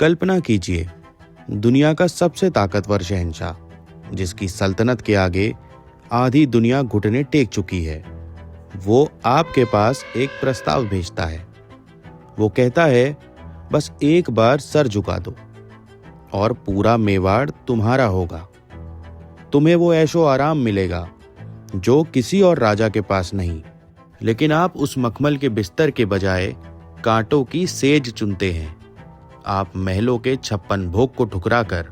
कल्पना कीजिए, दुनिया का सबसे ताकतवर शहंशाह, जिसकी सल्तनत के आगे आधी दुनिया घुटने टेक चुकी है, वो आपके पास एक प्रस्ताव भेजता है। वो कहता है, बस एक बार सर झुका दो और पूरा मेवाड़ तुम्हारा होगा। तुम्हें वो ऐशो आराम मिलेगा जो किसी और राजा के पास नहीं। लेकिन आप उस मखमल के बिस्तर के बजाय कांटों की सेज चुनते हैं। आप महलों के 56 भोग को ठुकराकर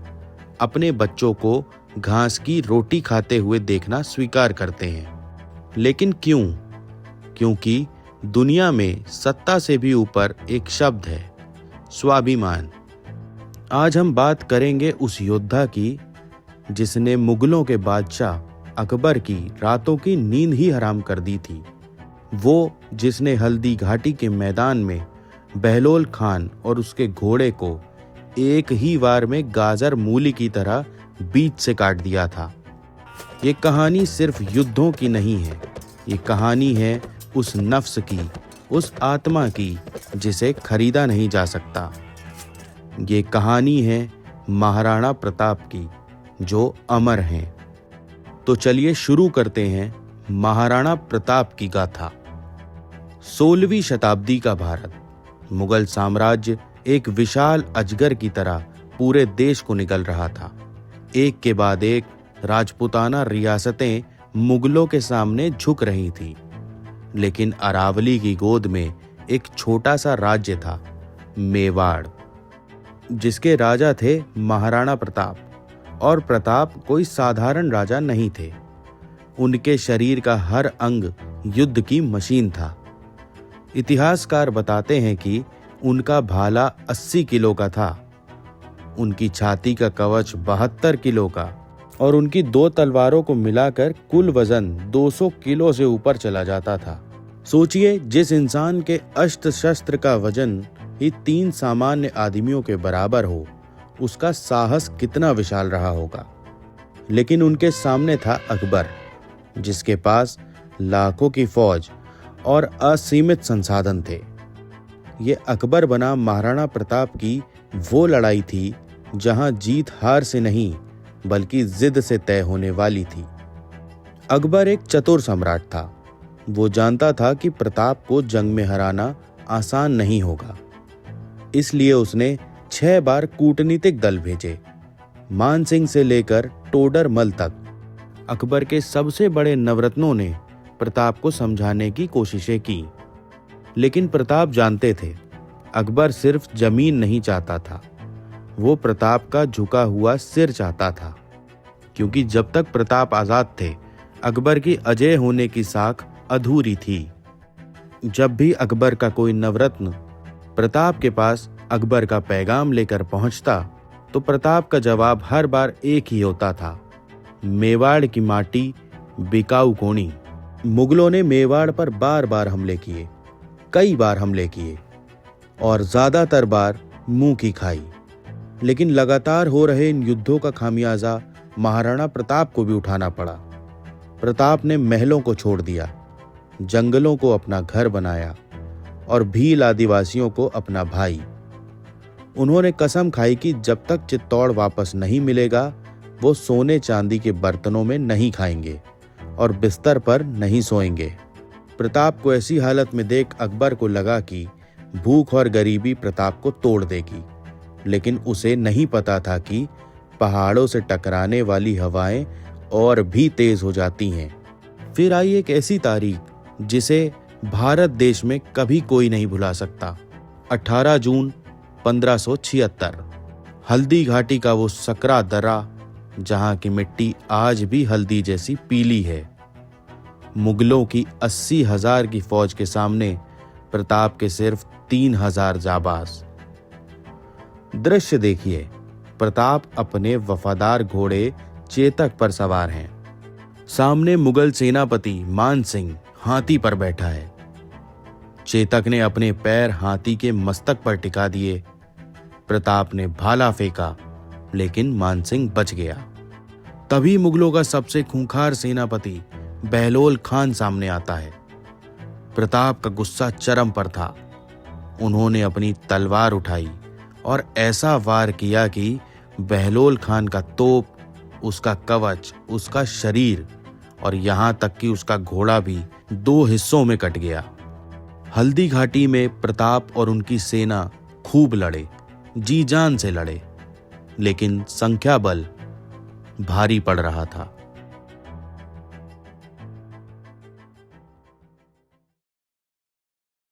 अपने बच्चों को घास की रोटी खाते हुए देखना स्वीकार करते हैं। लेकिन क्यों? क्योंकि दुनिया में सत्ता से भी ऊपर एक शब्द है, स्वाभिमान। आज हम बात करेंगे उस योद्धा की जिसने मुगलों के बादशाह अकबर की रातों की नींद ही हराम कर दी थी। वो जिसने हल्दी घाटी के मैदान में बहलोल खान और उसके घोड़े को एक ही वार में गाजर मूली की तरह बीच से काट दिया था। ये कहानी सिर्फ युद्धों की नहीं है, ये कहानी है उस नफ्स की, उस आत्मा की जिसे खरीदा नहीं जा सकता। ये कहानी है महाराणा प्रताप की, जो अमर हैं। तो चलिए शुरू करते हैं महाराणा प्रताप की गाथा। 16वीं शताब्दी का भारत, मुगल साम्राज्य एक विशाल अजगर की तरह पूरे देश को निगल रहा था। एक के बाद एक राजपूताना रियासतें मुगलों के सामने झुक रही थीं। लेकिन अरावली की गोद में एक छोटा सा राज्य था, मेवाड़, जिसके राजा थे महाराणा प्रताप। और प्रताप कोई साधारण राजा नहीं थे। उनके शरीर का हर अंग युद्ध की मशीन था। इतिहासकार बताते हैं कि उनका भाला 80 किलो का था, उनकी छाती का कवच 72 किलो का और उनकी 2 तलवारों को मिलाकर कुल वजन 200 किलो से ऊपर चला जाता था। सोचिए, जिस इंसान के अस्त्र शस्त्र का वजन ही 3 सामान्य आदमियों के बराबर हो, उसका साहस कितना विशाल रहा होगा। लेकिन उनके सामने था अकबर, जिसके पास लाखों की फौज और असीमित संसाधन थे। ये अकबर बना महाराणा प्रताप की वो लड़ाई थी जहां जीत हार से नहीं बल्कि जिद से तय होने वाली थी। अकबर एक चतुर सम्राट था। वो जानता था कि प्रताप को जंग में हराना आसान नहीं होगा। इसलिए उसने 6 बार कूटनीतिक दल भेजे, मान सिंह से लेकर टोडर मल तक। अकबर के सबसे बड़े नवरत्नों ने प्रताप को समझाने की कोशिशें की। लेकिन प्रताप जानते थे, अकबर सिर्फ जमीन नहीं चाहता था, वो प्रताप का झुका हुआ सिर चाहता था। क्योंकि जब तक प्रताप आजाद थे, अकबर की अजय होने की साख अधूरी थी। जब भी अकबर का कोई नवरत्न प्रताप के पास अकबर का पैगाम लेकर पहुंचता, तो प्रताप का जवाब हर बार एक ही होता था, मेवाड़ की माटी बिकाऊ कोनी। मुगलों ने मेवाड़ पर बार बार हमले किए, कई बार हमले किए और ज्यादातर बार मुंह की खाई। लेकिन लगातार हो रहे इन युद्धों का खामियाजा महाराणा प्रताप को भी उठाना पड़ा। प्रताप ने महलों को छोड़ दिया, जंगलों को अपना घर बनाया और भील आदिवासियों को अपना भाई। उन्होंने कसम खाई कि जब तक चित्तौड़ वापस नहीं मिलेगा, वो सोने चांदी के बर्तनों में नहीं खाएंगे और बिस्तर पर नहीं सोएंगे। प्रताप को ऐसी हालत में देख अकबर को लगा कि भूख और गरीबी प्रताप को तोड़ देगी। लेकिन उसे नहीं पता था कि पहाड़ों से टकराने वाली हवाएं और भी तेज हो जाती हैं। फिर आई एक ऐसी तारीख जिसे भारत देश में कभी कोई नहीं भुला सकता। 18 जून 1576, हल्दी घाटी का वो सकरा दर्रा जहां की मिट्टी आज भी हल्दी जैसी पीली है। मुगलों की 80,000 की फौज के सामने प्रताप के सिर्फ 3,000 जाबाज। दृश्य देखिए, प्रताप अपने वफादार घोड़े चेतक पर सवार हैं। सामने मुगल सेनापति मान सिंह हाथी पर बैठा है। चेतक ने अपने पैर हाथी के मस्तक पर टिका दिए। प्रताप ने भाला फेंका, लेकिन मानसिंह बच गया। तभी मुगलों का सबसे खूंखार सेनापति बहलोल खान सामने आता है। प्रताप का गुस्सा चरम पर था। उन्होंने अपनी तलवार उठाई और ऐसा वार किया कि बहलोल खान का तोप, उसका कवच, उसका शरीर और यहाँ तक कि उसका घोड़ा भी 2 हिस्सों में कट गया। हल्दी घाटी में प्रताप और उनकी सेना खूब लड़े, जी जान से लड़े, लेकिन संख्या बल भारी पड़ रहा था।